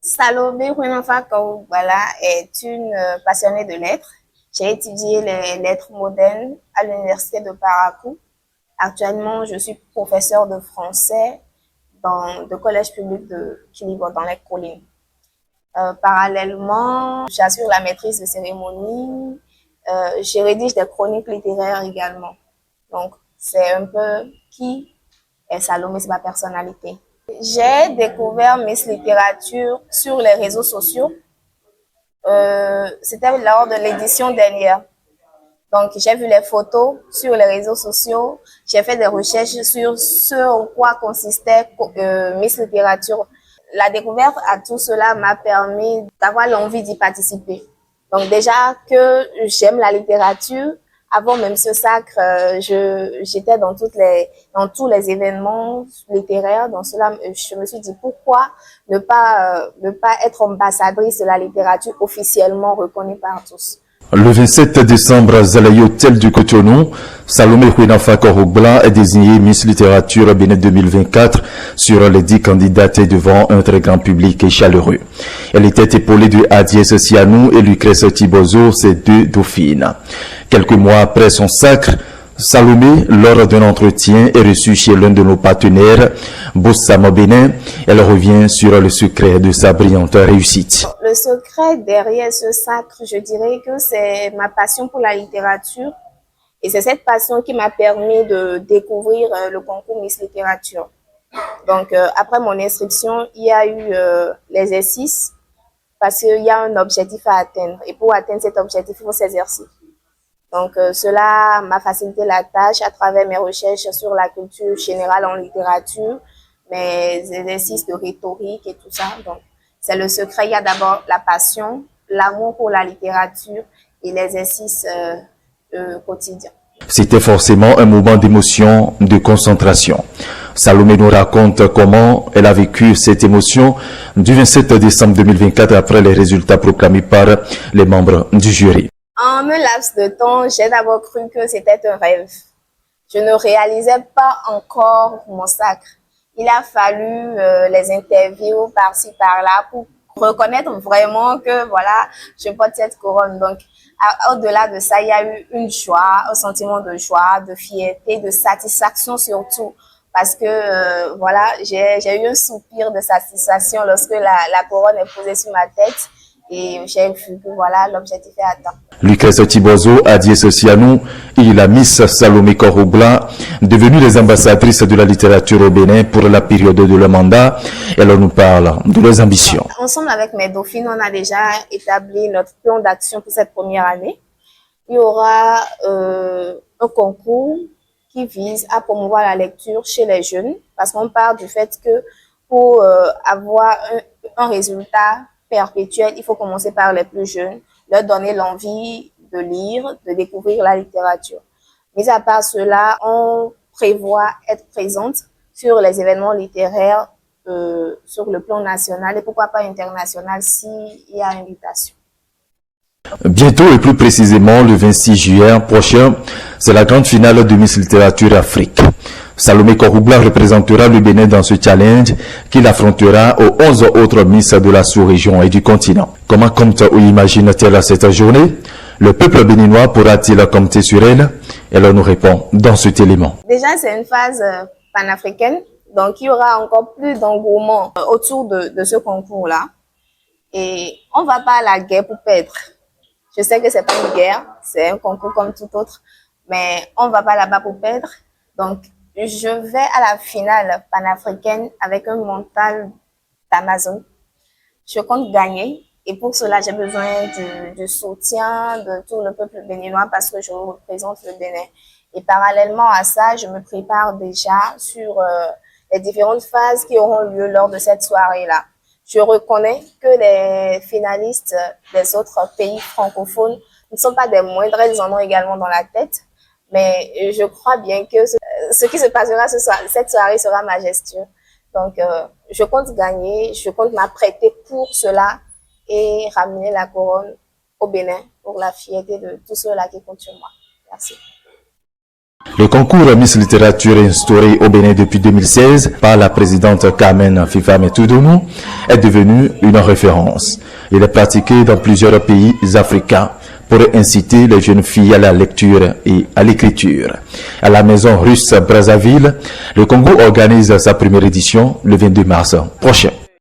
Salomé Kouinofa Kaougbala est une passionnée de lettres. J'ai étudié les lettres modernes à l'université de Parakou. Actuellement, je suis professeure de français dans le collège public de Kilibo, dans les collines. Parallèlement, j'assure la maîtrise de cérémonie. Je rédige des chroniques littéraires également. Donc, c'est un peu qui est Salomé, c'est ma personnalité. J'ai découvert Miss Littérature sur les réseaux sociaux. C'était lors de l'édition dernière. Donc, j'ai vu les photos sur les réseaux sociaux. J'ai fait des recherches sur ce en quoi consistait Miss Littérature. La découverte à tout cela m'a permis d'avoir l'envie d'y participer. Donc, déjà que j'aime la littérature, avant même ce sacre, j'étais dans tous les événements littéraires. Donc cela, je me suis dit pourquoi ne pas être ambassadrice de la littérature officiellement reconnue par tous. Le 27 décembre, Zalaï Hôtel du Cotonou, Salomé Kouinofa Kaougbala est désignée Miss Littérature Bénin 2024 sur les 10 candidates devant un très grand public et chaleureux. Elle était épaulée de Adiès Sianou et Lucrèce Thibozo, ses deux dauphines. Quelques mois après son sacre, Salomé, lors d'un entretien, est reçue chez l'un de nos partenaires, Bossama Bénin. Elle revient sur le secret de sa brillante réussite. Le secret derrière ce sacre, je dirais que c'est ma passion pour la littérature. Et c'est cette passion qui m'a permis de découvrir le concours Miss Littérature. Donc, après mon inscription, il y a eu l'exercice parce qu'il y a un objectif à atteindre. Et pour atteindre cet objectif, il faut s'exercer. Donc, cela m'a facilité la tâche à travers mes recherches sur la culture générale en littérature, mes exercices de rhétorique et tout ça. Donc, c'est le secret. Il y a d'abord la passion, l'amour pour la littérature et l'exercice quotidien. C'était forcément un moment d'émotion, de concentration. Salomé nous raconte comment elle a vécu cette émotion du 27 décembre 2024 après les résultats proclamés par les membres du jury. En un laps de temps, j'ai d'abord cru que c'était un rêve. Je ne réalisais pas encore mon sacre. Il a fallu les interviews par-ci, par-là pour reconnaître vraiment que voilà, je porte cette couronne. Donc, au-delà de ça, il y a eu une joie, un sentiment de joie, de fierté, de satisfaction surtout. Parce que voilà, j'ai eu un soupir de satisfaction lorsque la couronne est posée sur ma tête. Et j'ai vu que voilà, l'objectif est atteint. Lucrèce Thibozo, Adiès Sianou et la Miss Salomé Kaougbala, devenues les ambassadrices de la littérature au Bénin pour la période de leur mandat. Et là, nous parle de leurs ambitions. Ensemble avec mes dauphines, on a déjà établi notre plan d'action pour cette première année. Il y aura un concours qui vise à promouvoir la lecture chez les jeunes, parce qu'on part du fait que pour avoir un résultat perpétuel, il faut commencer par les plus jeunes, leur donner l'envie de lire, de découvrir la littérature. Mis à part cela, on prévoit être présente sur les événements littéraires sur le plan national et pourquoi pas international s'il y a invitation. Bientôt et plus précisément le 26 juillet prochain, c'est la grande finale de Miss Littérature Afrique. Salomé Kaougbala représentera le Bénin dans ce challenge qu'il affrontera aux 11 autres Miss de la sous-région et du continent. Comment compte ou imagine-t-elle cette journée? Le peuple béninois pourra-t-il compter sur elle? Elle nous répond dans cet élément. Déjà, c'est une phase panafricaine, donc il y aura encore plus d'engouement autour de ce concours-là. Et on ne va pas à la guerre pour perdre. Je sais que c'est pas une guerre, c'est un concours comme tout autre, mais on ne va pas là-bas pour perdre. Donc, je vais à la finale panafricaine avec un mental d'Amazon. Je compte gagner et pour cela, j'ai besoin du soutien de tout le peuple béninois parce que je représente le Bénin. Et parallèlement à ça, je me prépare déjà sur les différentes phases qui auront lieu lors de cette soirée-là. Je reconnais que les finalistes des autres pays francophones ne sont pas des moindres, ils en ont également dans la tête. Mais je crois bien que ce qui se passera cette soirée sera majestueux. Donc, je compte gagner, je compte m'apprêter pour cela et ramener la couronne au Bénin pour la fierté de tous ceux-là qui comptent sur moi. Merci. Le concours Miss Littérature instauré au Bénin depuis 2016 par la présidente Carmen Fifame Toudonou est devenu une référence. Il est pratiqué dans plusieurs pays africains pour inciter les jeunes filles à la lecture et à l'écriture. À la maison russe Brazzaville, le Congo organise sa première édition le 22 mars prochain.